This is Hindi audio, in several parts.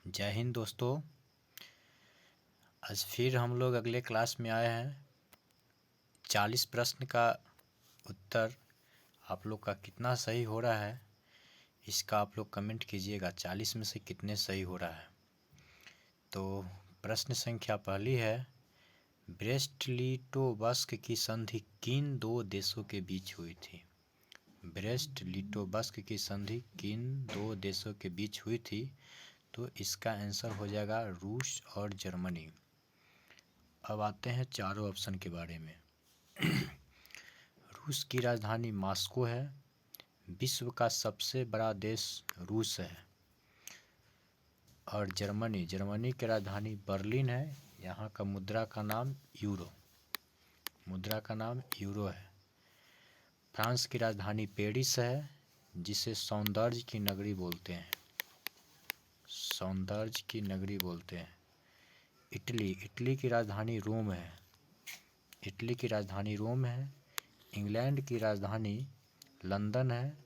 जय हिंद दोस्तों। आज फिर हम लोग अगले क्लास में आए हैं। 40 प्रश्न का उत्तर आप लोग का कितना सही हो रहा है इसका आप लोग कमेंट कीजिएगा। 40 में से कितने सही हो रहा है। तो प्रश्न संख्या पहली है, ब्रेस्ट-लिटोवस्क की संधि किन दो देशों के बीच हुई थी? ब्रेस्ट-लिटोवस्क की संधि किन दो देशों के बीच हुई थी? तो इसका आंसर हो जाएगा रूस और जर्मनी। अब आते हैं चारों ऑप्शन के बारे में। रूस की राजधानी मॉस्को है। विश्व का सबसे बड़ा देश रूस है। और जर्मनी की राजधानी बर्लिन है। यहाँ का मुद्रा का नाम यूरो है। फ्रांस की राजधानी पेरिस है, जिसे सौंदर्य की नगरी बोलते हैं। इटली की राजधानी रोम है। इंग्लैंड की राजधानी लंदन है,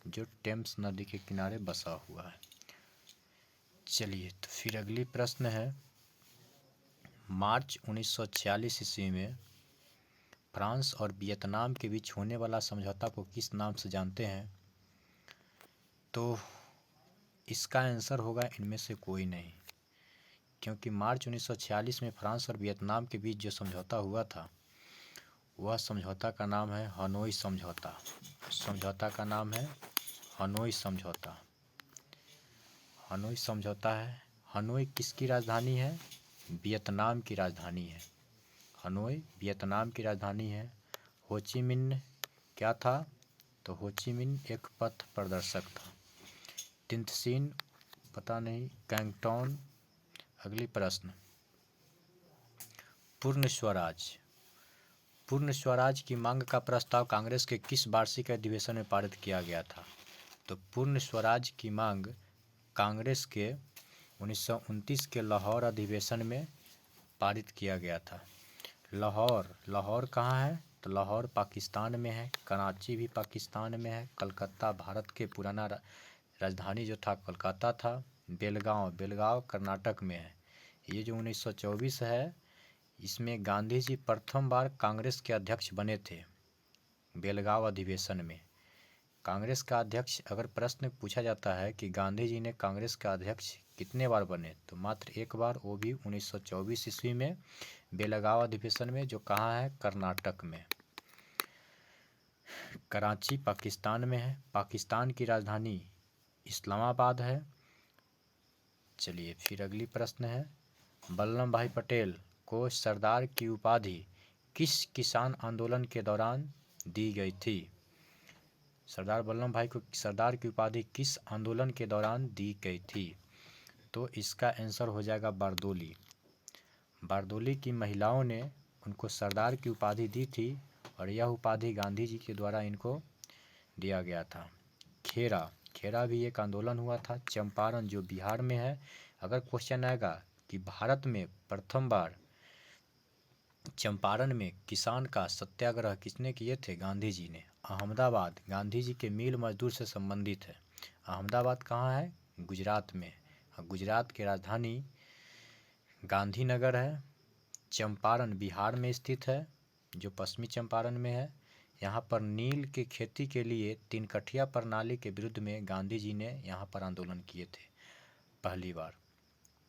जो टेम्स नदी के किनारे बसा हुआ है। चलिए, तो फिर अगली प्रश्न है, मार्च 1946 ईस्वी में फ्रांस और वियतनाम के बीच होने वाला समझौता को किस नाम से जानते हैं? तो इसका आंसर होगा इनमें से कोई नहीं, क्योंकि मार्च 1946 में फ्रांस और वियतनाम के बीच जो समझौता हुआ था वह समझौता का नाम है हनोई समझौता। हनोई समझौता है। हनोई किसकी राजधानी है? वियतनाम की राजधानी है। होचिमिन क्या था? तो होचिमिन एक पथ प्रदर्शक था। तिनतसिन पता नहीं। कैंगटॉन। अगली प्रश्न, पूर्ण स्वराज की मांग का प्रस्ताव कांग्रेस के किस वार्षिक अधिवेशन में पारित किया गया था? तो पूर्ण स्वराज की मांग कांग्रेस के 1929 के लाहौर अधिवेशन में पारित किया गया था। लाहौर कहाँ है? तो लाहौर पाकिस्तान में है। कराची भी पाकिस्तान में है। कलकत्ता, भारत के पुराना राजधानी जो था कलकत्ता था। बेलगांव कर्नाटक में है। ये जो 1924 है, इसमें गांधी जी प्रथम बार कांग्रेस के अध्यक्ष बने थे। बेलगांव अधिवेशन में कांग्रेस का अध्यक्ष, अगर प्रश्न पूछा जाता है कि गांधी जी ने कांग्रेस का अध्यक्ष कितने बार बने, तो मात्र एक बार, वो भी 1924 ईस्वी में बेलगांव अधिवेशन में, जो कहाँ है? कर्नाटक में। कराची पाकिस्तान में है। पाकिस्तान की राजधानी इस्लामाबाद है। चलिए, फिर अगली प्रश्न है, वल्लभ भाई पटेल को सरदार की उपाधि किस किसान आंदोलन के दौरान दी गई थी? सरदार वल्लभ भाई को सरदार की उपाधि किस आंदोलन के दौरान दी गई थी? तो इसका आंसर हो जाएगा बारदोली की महिलाओं ने उनको सरदार की उपाधि दी थी, और यह उपाधि गांधी जी के द्वारा इनको दिया गया था। खेरा भी एक आंदोलन हुआ था। चंपारण जो बिहार में है, अगर क्वेश्चन आएगा कि भारत में प्रथम बार चंपारण में किसान का सत्याग्रह किसने किए थे? गांधी जी ने। अहमदाबाद गांधी जी के मिल मजदूर से संबंधित है। अहमदाबाद कहाँ है? गुजरात में। गुजरात की राजधानी गांधीनगर है। चंपारण बिहार में स्थित है, जो पश्चिमी चंपारण में है। यहाँ पर नील की खेती के लिए 3 कठिया प्रणाली के विरुद्ध में गांधी जी ने यहाँ पर आंदोलन किए थे पहली बार।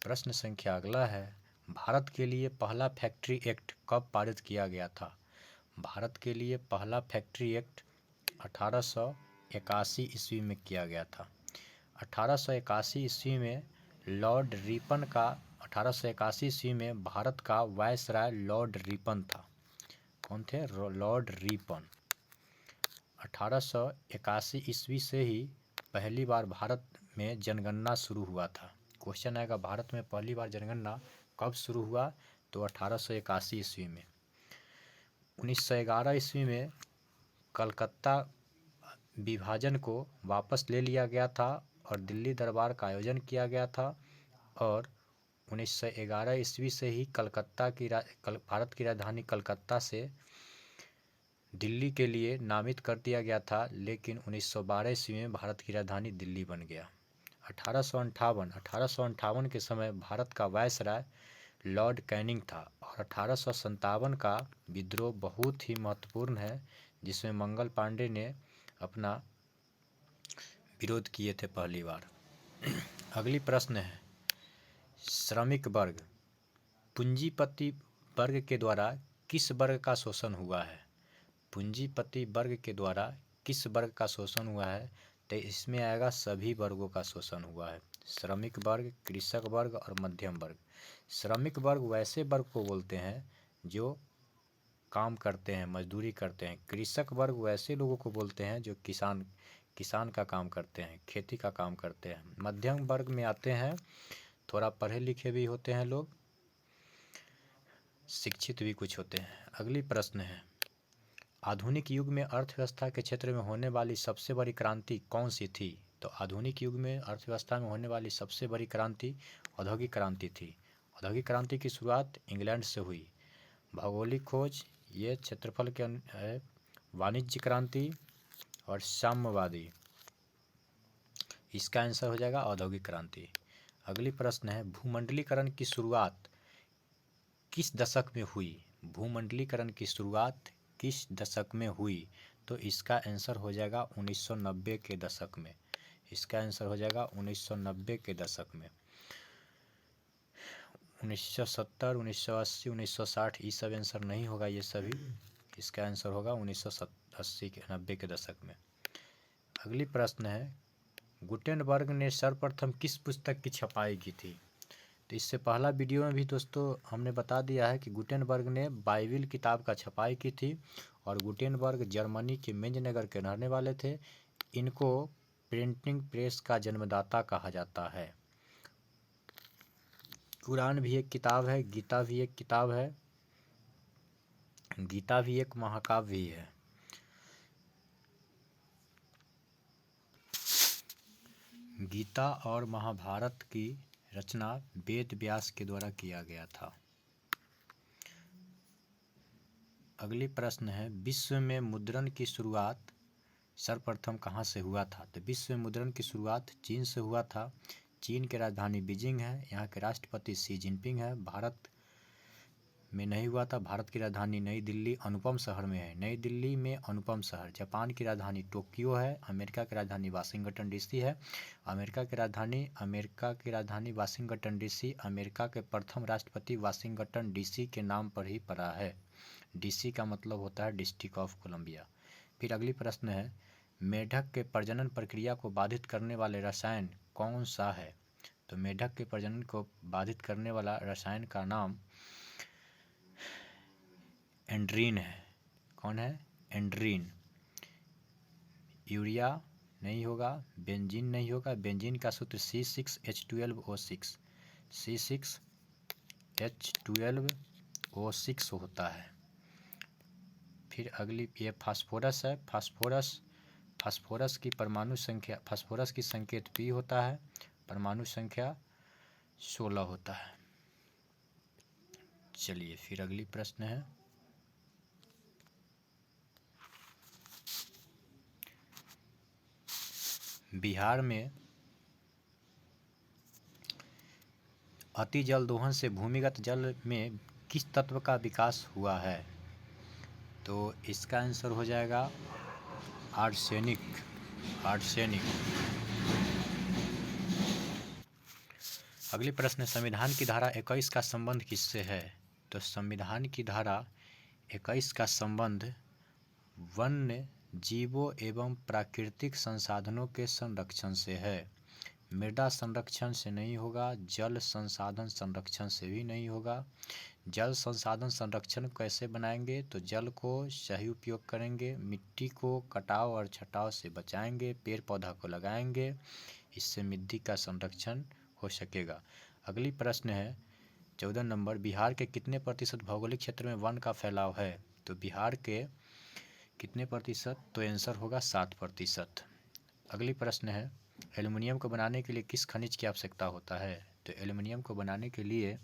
प्रश्न संख्या अगला है, भारत के लिए पहला फैक्ट्री एक्ट कब पारित किया गया था? भारत के लिए पहला फैक्ट्री एक्ट 1881 ईस्वी में किया गया था। 1881 ईस्वी में लॉर्ड रिपन का 1881 ईस्वी में भारत का वायसराय लॉर्ड रिपन था। कौन थे? Lord Ripon. 1881 ईस्वी से ही पहली बार भारत में जनगणना शुरू हुआ था। क्वेश्चन आएगा, भारत में पहली बार जनगणना कब शुरू हुआ? तो 1881 ईस्वी में। 1911 ईस्वी में कलकत्ता विभाजन को वापस ले लिया गया था और दिल्ली दरबार का आयोजन किया गया था, और 1911 ईस्वी से ही भारत की राजधानी कलकत्ता से दिल्ली के लिए नामित कर दिया गया था, लेकिन 1912 ईस्वी में भारत की राजधानी दिल्ली बन गया। 1858 के समय भारत का वायसराय लॉर्ड कैनिंग था। और 1857 का विद्रोह बहुत ही महत्वपूर्ण है, जिसमें मंगल पांडे ने अपना विरोध किए थे पहली बार। अगली प्रश्न है, श्रमिक वर्ग पूंजीपति वर्ग के द्वारा किस वर्ग का शोषण हुआ है? पूंजीपति वर्ग के द्वारा किस वर्ग का शोषण हुआ है? तो इसमें आएगा सभी वर्गों का शोषण हुआ है। श्रमिक वर्ग, कृषक वर्ग और मध्यम वर्ग। श्रमिक वर्ग वैसे वर्ग को बोलते हैं जो काम करते हैं, मजदूरी करते हैं। कृषक वर्ग वैसे लोगों को बोलते हैं जो किसान का काम करते हैं, खेती का काम करते हैं। मध्यम वर्ग में आते हैं थोड़ा पढ़े लिखे भी होते हैं लोग, शिक्षित भी कुछ होते हैं। अगली प्रश्न है, आधुनिक युग में अर्थव्यवस्था के क्षेत्र में होने वाली सबसे बड़ी क्रांति कौन सी थी? तो आधुनिक युग में अर्थव्यवस्था में होने वाली सबसे बड़ी क्रांति औद्योगिक क्रांति थी। औद्योगिक क्रांति की शुरुआत इंग्लैंड से हुई। भौगोलिक खोज ये क्षेत्रफल के है। वाणिज्य क्रांति और साम्यवादी, इसका आंसर हो जाएगा औद्योगिक क्रांति। अगली प्रश्न है, भूमंडलीकरण की शुरुआत किस दशक में हुई? भूमंडलीकरण की शुरुआत किस दशक में हुई? तो इसका आंसर हो जाएगा 1990 के दशक में। इसका आंसर हो जाएगा 1990 के दशक में। 1970, 1980, 1960 ये सब आंसर नहीं होगा ये सभी। इसका आंसर होगा 1990 के दशक में। अगली प्रश्न है, गुटेनबर्ग ने सर्वप्रथम किस पुस्तक की छपाई की थी? तो इससे पहला वीडियो में भी दोस्तों हमने बता दिया है कि गुटेनबर्ग ने बाइबिल किताब का छपाई की थी। और गुटेनबर्ग जर्मनी के मेंजनगर के रहने वाले थे। इनको प्रिंटिंग प्रेस का जन्मदाता कहा जाता है। कुरान भी एक किताब है, गीता भी एक किताब है, गीता भी एक महाकाव्य ही है। गीता और महाभारत की रचना वेद व्यास के द्वारा किया गया था। अगली प्रश्न है, विश्व में मुद्रण की शुरुआत सर्वप्रथम कहाँ से हुआ था? तो विश्व में मुद्रण की शुरुआत चीन से हुआ था। चीन की राजधानी बीजिंग है। यहाँ के राष्ट्रपति शी जिनपिंग है। भारत में नहीं हुआ था। भारत की राजधानी नई दिल्ली अनुपम शहर में है। नई दिल्ली में अनुपम शहर। जापान की राजधानी टोक्यो है। अमेरिका की राजधानी वाशिंगटन डीसी है। अमेरिका की राजधानी वाशिंगटन डीसी अमेरिका के प्रथम राष्ट्रपति वाशिंगटन डीसी के नाम पर ही पड़ा है। डीसी का मतलब होता है डिस्ट्रिक्ट ऑफ कोलंबिया। फिर अगली प्रश्न है, मेढक के प्रजनन प्रक्रिया को बाधित करने वाले रसायन कौन सा है? तो मेढक के प्रजनन को बाधित करने वाला रसायन का नाम एंड्रीन है। कौन है? एंड्रीन। यूरिया नहीं होगा, बेंजीन नहीं होगा। बेंजीन का सूत्र C6H12O6 C6H12O6 होता है। फिर अगली ये फास्फोरस है। फास्फोरस की परमाणु संख्या, फास्फोरस की संकेत P होता है। परमाणु संख्या 16 होता है। चलिए फिर अगली प्रश्न है, बिहार में अति जल दोहन से भूमिगत जल में किस तत्व का विकास हुआ है? तो इसका आंसर हो जाएगा आर्सेनिक। अगली प्रश्न, संविधान की धारा 21 का संबंध किससे है? तो संविधान की धारा 21 का संबंध वन्य जीवों एवं प्राकृतिक संसाधनों के संरक्षण से है। मृदा संरक्षण से नहीं होगा, जल संसाधन संरक्षण से भी नहीं होगा। जल संसाधन संरक्षण कैसे बनाएंगे? तो जल को सही उपयोग करेंगे, मिट्टी को कटाव और छटाव से बचाएंगे, पेड़ पौधा को लगाएंगे, इससे मिट्टी का संरक्षण हो सकेगा। अगली प्रश्न है 14 नंबर, बिहार के कितने प्रतिशत भौगोलिक क्षेत्र में वन का फैलाव है? तो बिहार के कितने प्रतिशत? तो आंसर होगा 7%। अगली प्रश्न है, एल्युमिनियम को बनाने के लिए किस खनिज की आवश्यकता होता है? तो एल्युमिनियम को बनाने के लिए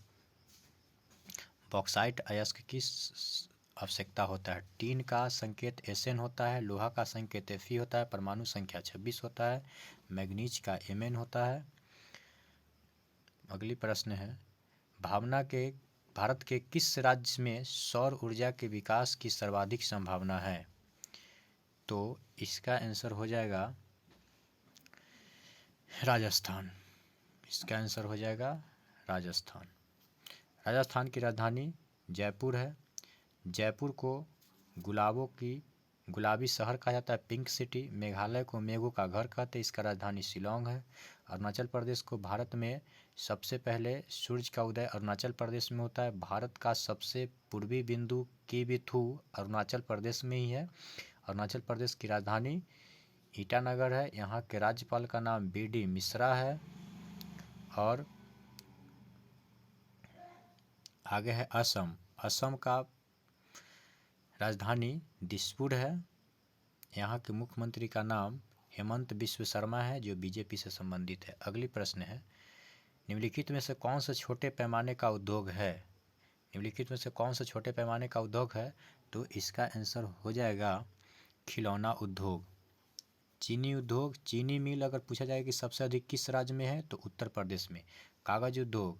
बॉक्साइट अयस्क की आवश्यकता होता है। टीन का संकेत Sn होता है। लोहा का संकेत Fe होता है। परमाणु संख्या 26 होता है। मैग्नीज का Mn होता है। अगली प्रश्न है, भारत के किस राज्य में सौर ऊर्जा के विकास की सर्वाधिक संभावना है? तो इसका आंसर हो जाएगा राजस्थान। इसका आंसर हो जाएगा राजस्थान। राजस्थान की राजधानी जयपुर है। जयपुर को गुलाबी शहर कहा जाता है, पिंक सिटी। मेघालय को मेघों का घर कहते हैं, इसका राजधानी शिलोंग है। अरुणाचल प्रदेश को भारत में सबसे पहले सूर्य का उदय अरुणाचल प्रदेश में होता है। भारत का सबसे पूर्वी बिंदु किबिथु अरुणाचल प्रदेश में ही है। अरुणाचल प्रदेश की राजधानी ईटानगर है। यहाँ के राज्यपाल का नाम BD मिश्रा है। और आगे है असम। असम का राजधानी दिसपुर है। यहाँ के मुख्यमंत्री का नाम हेमंत बिश्व शर्मा है, जो BJP से संबंधित है। अगली प्रश्न है, निम्नलिखित में से कौन सा छोटे पैमाने का उद्योग है? निम्नलिखित में से कौन सा छोटे पैमाने का उद्योग है? तो इसका आंसर हो जाएगा खिलौना उद्योग। चीनी उद्योग, चीनी मिल अगर पूछा जाए कि सबसे अधिक किस राज्य में है, तो उत्तर प्रदेश में। कागज उद्योग,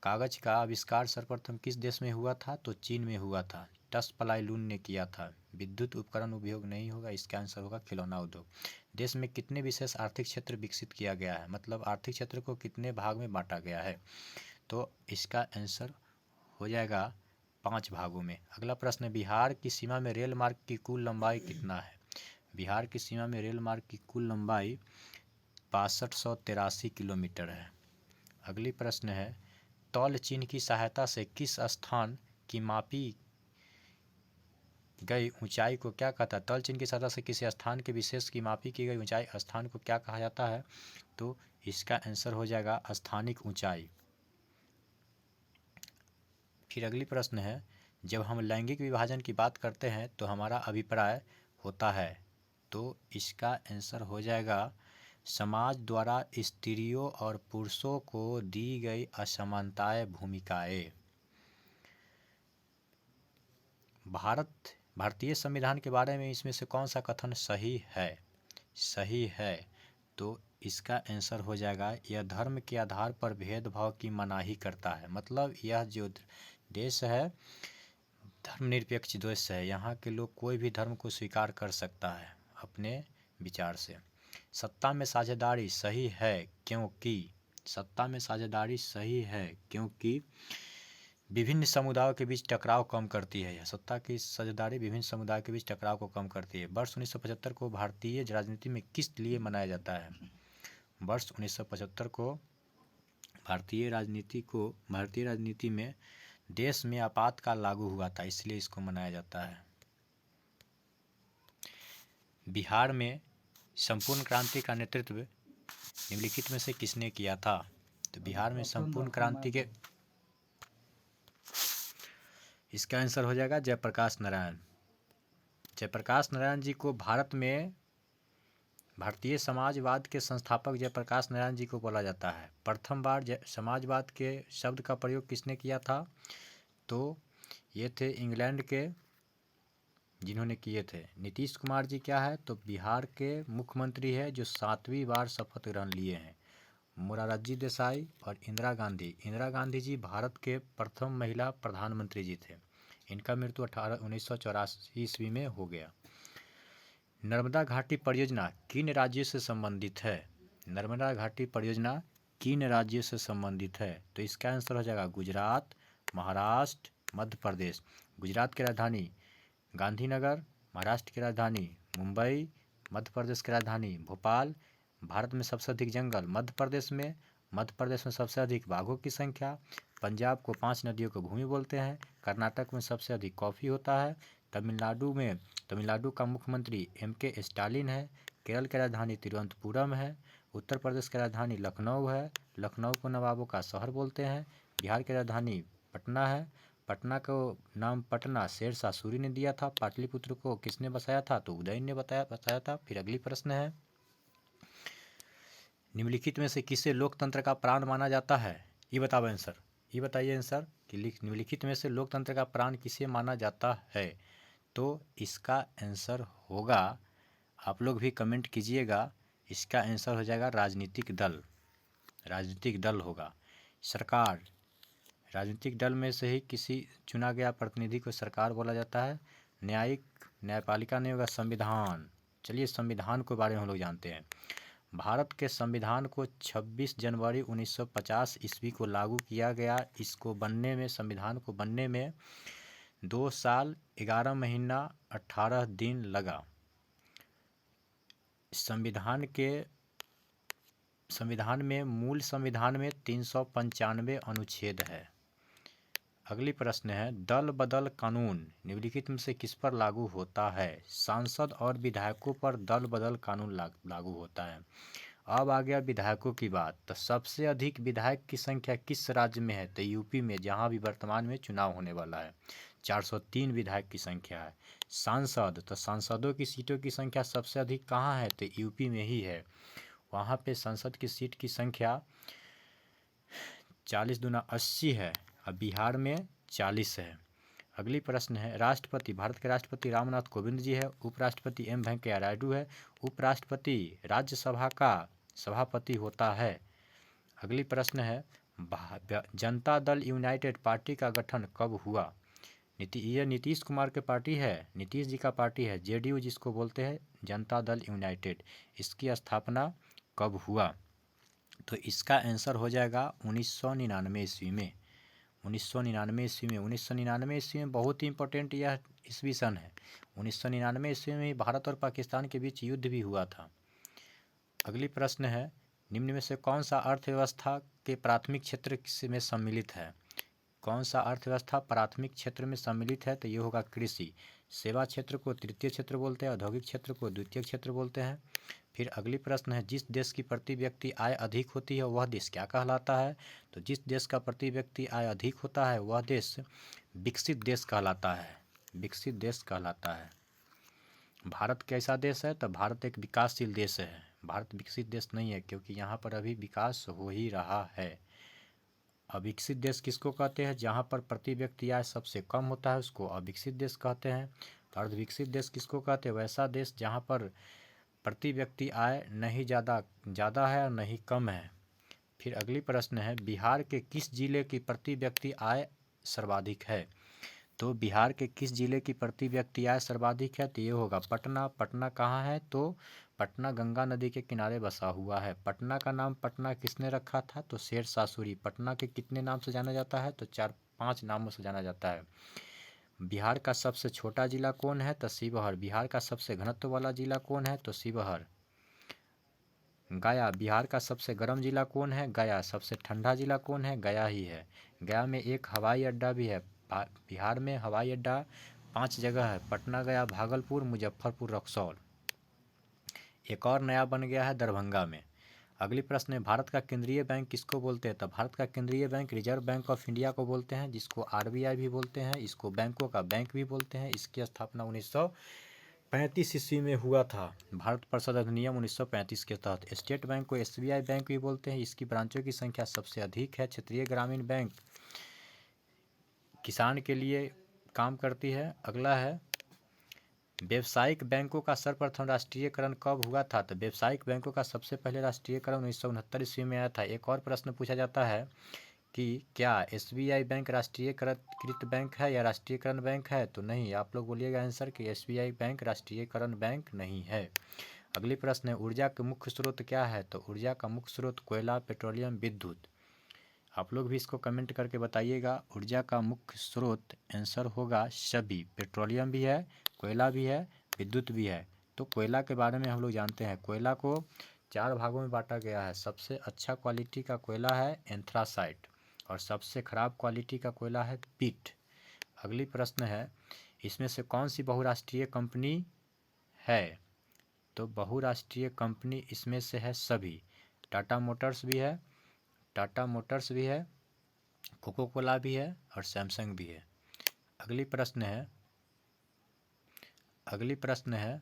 कागज का आविष्कार सर्वप्रथम किस देश में हुआ था? तो चीन में हुआ था। टसपलाईलून ने किया था। विद्युत उपकरण उपयोग नहीं होगा, इसका आंसर होगा खिलौना उद्योग। देश में कितने विशेष आर्थिक क्षेत्र विकसित किया गया है? मतलब आर्थिक क्षेत्र को कितने भाग में बांटा गया है? तो इसका आंसर हो जाएगा 5 भागों में। अगला प्रश्न, बिहार की सीमा में रेल मार्ग की कुल लंबाई कितना है? बिहार की सीमा में रेल मार्ग की कुल लंबाई 6583 किलोमीटर है। अगली प्रश्न है, तौल चिन्ह की सहायता से किस स्थान की मापी गई ऊंचाई को क्या कहता है? तौल चिन्ह की सहायता से किसी स्थान के विशेष की मापी की गई ऊंचाई स्थान को क्या कहा जाता है? तो इसका आंसर हो जाएगा स्थानिक ऊंचाई। फिर अगली प्रश्न है, जब हम लैंगिक विभाजन की बात करते हैं तो हमारा अभिप्राय होता है? तो इसका आंसर हो जाएगा समाज द्वारा स्त्रियों और पुरुषों को दी गई असमानताएं भूमिकाएं। भारतीय संविधान के बारे में इसमें से कौन सा कथन सही है? सही है, तो इसका आंसर हो जाएगा यह धर्म के आधार पर भेदभाव की मनाही करता है। मतलब यह जो देश है धर्मनिरपेक्ष देश है, यहाँ के लोग कोई भी धर्म को स्वीकार कर सकता है अपने विचार से। सत्ता में साझेदारी सही है क्योंकि सत्ता में साझेदारी सही है क्योंकि विभिन्न समुदायों के बीच टकराव कम करती है। यह सत्ता की साझेदारी विभिन्न समुदायों के बीच टकराव को कम करती है। वर्ष 1975 को भारतीय राजनीति में किस लिए मनाया जाता है? वर्ष 1975 को भारतीय राजनीति में देश में आपातकाल लागू हुआ था, इसलिए इसको मनाया जाता है। बिहार में संपूर्ण क्रांति का नेतृत्व निम्नलिखित में से किसने किया था? तो बिहार में संपूर्ण क्रांति के इसका आंसर हो जाएगा जयप्रकाश नारायण। जयप्रकाश नारायण जी को भारत में भारतीय समाजवाद के संस्थापक जयप्रकाश नारायण जी को बोला जाता है। प्रथम बार समाजवाद के शब्द का प्रयोग किसने किया था? तो ये थे इंग्लैंड के जिन्होंने किए थे। नीतीश कुमार जी क्या है? तो बिहार के मुख्यमंत्री है जो 7वीं बार शपथ ग्रहण लिए हैं। मोरारजी देसाई और इंदिरा गांधी जी भारत के प्रथम महिला प्रधानमंत्री जी थे। इनका मृत्यु 1984 ईस्वी में हो गया। नर्मदा घाटी परियोजना किन राज्यों से संबंधित है? नर्मदा घाटी परियोजना किन राज्यों से संबंधित है? तो इसका आंसर हो जाएगा गुजरात, महाराष्ट्र, मध्य प्रदेश। गुजरात की राजधानी गांधीनगर, महाराष्ट्र की राजधानी मुंबई, मध्य प्रदेश की राजधानी भोपाल। भारत में सबसे अधिक जंगल मध्य प्रदेश में सबसे अधिक बाघों की संख्या। पंजाब को 5 नदियों की भूमि बोलते हैं। कर्नाटक में सबसे अधिक कॉफ़ी होता है। तमिलनाडु का मुख्यमंत्री MK स्टालिन है। केरल की राजधानी तिरुवनंतपुरम है। उत्तर प्रदेश की राजधानी लखनऊ है। लखनऊ को नवाबों का शहर बोलते हैं। बिहार की राजधानी पटना है। पटना को नाम पटना शेरशाह सूरी ने दिया था। पाटलिपुत्र को किसने बसाया था? तो उदयन ने बसाया था। फिर अगली प्रश्न है, निम्नलिखित में से किसे लोकतंत्र का प्राण माना जाता है? ये बताइए आंसर कि निम्नलिखित में से लोकतंत्र का प्राण किसे माना जाता है? तो इसका आंसर होगा, आप लोग भी कमेंट कीजिएगा, इसका आंसर हो जाएगा राजनीतिक दल। राजनीतिक दल होगा। सरकार, राजनीतिक दल में से ही किसी चुना गया प्रतिनिधि को सरकार बोला जाता है। न्यायिक, न्यायपालिका नहीं होगा। संविधान, चलिए संविधान के बारे में हम लोग जानते हैं। भारत के संविधान को 26 जनवरी 1950 ईस्वी को लागू किया गया। इसको बनने में, संविधान को बनने में 2 साल 11 महीना 18 दिन लगा। संविधान में, मूल संविधान में 395 अनुच्छेद है। अगली प्रश्न है, दल बदल कानून निम्नलिखित में से किस पर लागू होता है? सांसद और विधायकों पर दल बदल कानून लागू होता है। अब आ गया विधायकों की बात। तो सबसे अधिक विधायक की संख्या किस राज्य में है? तो यूपी में, जहां भी वर्तमान में चुनाव होने वाला है। 403 विधायक की संख्या है। सांसद, तो सांसदों की सीटों की संख्या सबसे अधिक कहाँ है? तो यूपी में ही है। वहाँ पे संसद की सीट की संख्या 40 दूना 80 है और बिहार में 40 है। अगली प्रश्न है, राष्ट्रपति, भारत के राष्ट्रपति रामनाथ कोविंद जी है। उपराष्ट्रपति एम वेंकैया नायडू है। उपराष्ट्रपति राज्यसभा का सभापति होता है। अगली प्रश्न है, जनता दल यूनाइटेड पार्टी का गठन कब हुआ? यह नीतीश कुमार की पार्टी है, नीतीश जी का पार्टी है, जेडीयू जिसको बोलते हैं, जनता दल यूनाइटेड। इसकी स्थापना कब हुआ? तो इसका आंसर हो जाएगा 1999 ईस्वी में। 1999 ईस्वी में। 1999 ईस्वी में बहुत ही इंपॉर्टेंट यह ईस्वी सन है। 1999 ईस्वी में भारत और पाकिस्तान के बीच युद्ध भी हुआ था। अगली प्रश्न है, निम्न में से कौन सा अर्थव्यवस्था के प्राथमिक क्षेत्र में सम्मिलित है? कौन सा अर्थव्यवस्था प्राथमिक क्षेत्र में सम्मिलित है? तो ये होगा कृषि। सेवा क्षेत्र को तृतीय क्षेत्र बोलते हैं, औद्योगिक क्षेत्र को द्वितीय क्षेत्र बोलते हैं। फिर अगली प्रश्न है, जिस देश की प्रति व्यक्ति आय अधिक होती है वह देश क्या कहलाता है? तो जिस देश का प्रति व्यक्ति आय अधिक होता है वह देश विकसित देश कहलाता है। विकसित देश कहलाता है। भारत कैसा देश है? तो भारत एक विकासशील देश है। भारत विकसित देश नहीं है, क्योंकि यहाँ पर अभी विकास हो ही रहा है। अविकसित देश किसको कहते हैं? जहाँ पर प्रति व्यक्ति आय सबसे कम होता है उसको अविकसित देश कहते हैं। तो अर्धविकसित देश किसको कहते हैं? वैसा देश जहाँ पर प्रति व्यक्ति आय नहीं ज़्यादा है और नहीं कम है। फिर अगली प्रश्न है, बिहार के किस जिले की प्रति व्यक्ति आय सर्वाधिक है? तो बिहार के किस जिले की प्रति व्यक्ति आय सर्वाधिक है? तो ये होगा पटना। पटना कहाँ है? तो पटना गंगा नदी के किनारे बसा हुआ है। पटना का नाम पटना किसने रखा था? तो शेरशाह सूरी। पटना के कितने नाम से जाना जाता है? तो 4-5 नामों से जाना जाता है। बिहार का सबसे छोटा जिला कौन है? तो शिवहर। बिहार का सबसे घनत्व वाला जिला कौन है? तो शिवहर। गया। बिहार का सबसे गर्म जिला कौन है? गया। सबसे ठंडा जिला कौन है? गया ही है। गया में एक हवाई अड्डा भी है। बिहार में हवाई अड्डा 5 जगह है, पटना, गया, भागलपुर, मुजफ्फरपुर, रक्सौल। एक और नया बन गया है दरभंगा में। अगली प्रश्न है, भारत का केंद्रीय बैंक किसको बोलते हैं? तो भारत का केंद्रीय bank reserve bank of India को बोलते हैं, जिसको आरबीआई भी बोलते हैं। इसको बैंकों का बैंक भी बोलते हैं। इसकी स्थापना 1935 ईस्वी में हुआ था। भारत परिषद अधिनियम 1935 के तहत। स्टेट बैंक को एसबीआई बैंक भी बोलते हैं। इसकी ब्रांचों की संख्या सबसे अधिक है। क्षेत्रीय ग्रामीण बैंक किसान के लिए काम करती है। अगला है, व्यावसायिक बैंकों का सर्वप्रथम राष्ट्रीयकरण कब हुआ था? तो व्यावसायिक बैंकों का सबसे पहले राष्ट्रीयकरण 1969 ईस्वी में आया था। एक और प्रश्न पूछा जाता है कि क्या एसबीआई बैंक राष्ट्रीयकृत बैंक है या राष्ट्रीयकरण बैंक है? तो नहीं। आप लोग बोलिएगा आंसर कि एसबीआई बैंक राष्ट्रीयकरण बैंक नहीं है। अगली प्रश्न है, ऊर्जा के मुख्य स्रोत क्या है? तो ऊर्जा का मुख्य स्रोत कोयला, पेट्रोलियम, विद्युत। आप लोग भी इसको कमेंट करके बताइएगा। ऊर्जा का मुख्य स्रोत आंसर होगा सभी। पेट्रोलियम भी है, कोयला भी है, विद्युत भी है। तो कोयला के बारे में हम लोग जानते हैं। कोयला को 4 भागों में बांटा गया है। सबसे अच्छा क्वालिटी का कोयला है एंथ्रासाइट और सबसे ख़राब क्वालिटी का कोयला है पिट। अगली प्रश्न है, इसमें से कौन सी बहुराष्ट्रीय कंपनी है? तो बहुराष्ट्रीय कंपनी इसमें से है सभी। टाटा मोटर्स भी है, कोको कोला भी है और सैमसंग भी है। अगली प्रश्न है,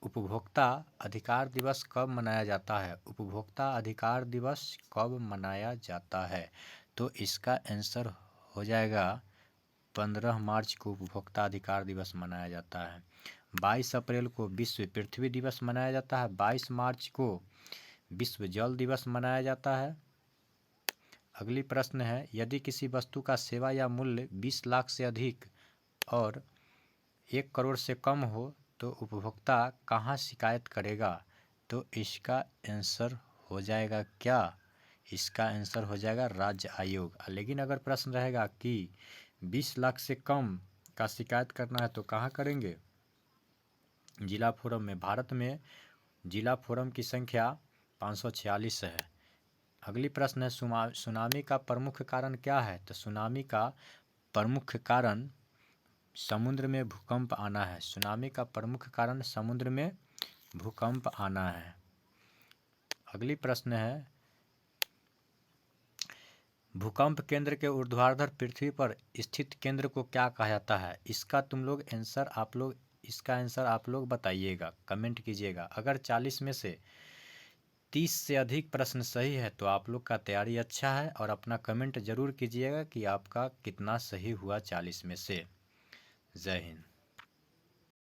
उपभोक्ता अधिकार दिवस कब मनाया जाता है? उपभोक्ता अधिकार दिवस कब मनाया जाता है? तो इसका आंसर हो जाएगा 15 मार्च को उपभोक्ता अधिकार दिवस मनाया जाता है। 22 अप्रैल को विश्व पृथ्वी दिवस मनाया जाता है। 22 मार्च को विश्व जल दिवस मनाया जाता है। अगली प्रश्न है, यदि किसी वस्तु का सेवा या मूल्य 20 लाख से अधिक और 1 करोड़ से कम हो तो उपभोक्ता कहाँ शिकायत करेगा? तो इसका आंसर हो जाएगा क्या? इसका आंसर हो जाएगा राज्य आयोग। लेकिन अगर प्रश्न रहेगा कि 20 लाख से कम का शिकायत करना है तो कहाँ करेंगे? जिला फोरम में। भारत में जिला फोरम की संख्या 546 है। अगली प्रश्न है, सुनामी का प्रमुख कारण क्या है? तो सुनामी का प्रमुख कारण समुद्र में भूकंप आना है। सुनामी का प्रमुख कारण समुद्र में भूकंप आना है। अगली प्रश्न है, भूकंप केंद्र के ऊर्ध्वाधर पृथ्वी पर स्थित केंद्र को क्या कहा जाता है? इसका आंसर आप लोग बताइएगा, कमेंट कीजिएगा। अगर 40 में से 30 से अधिक प्रश्न सही है तो आप लोग का तैयारी अच्छा है, और अपना कमेंट जरूर कीजिएगा कि आपका कितना सही हुआ 40 में से। जय हिंद।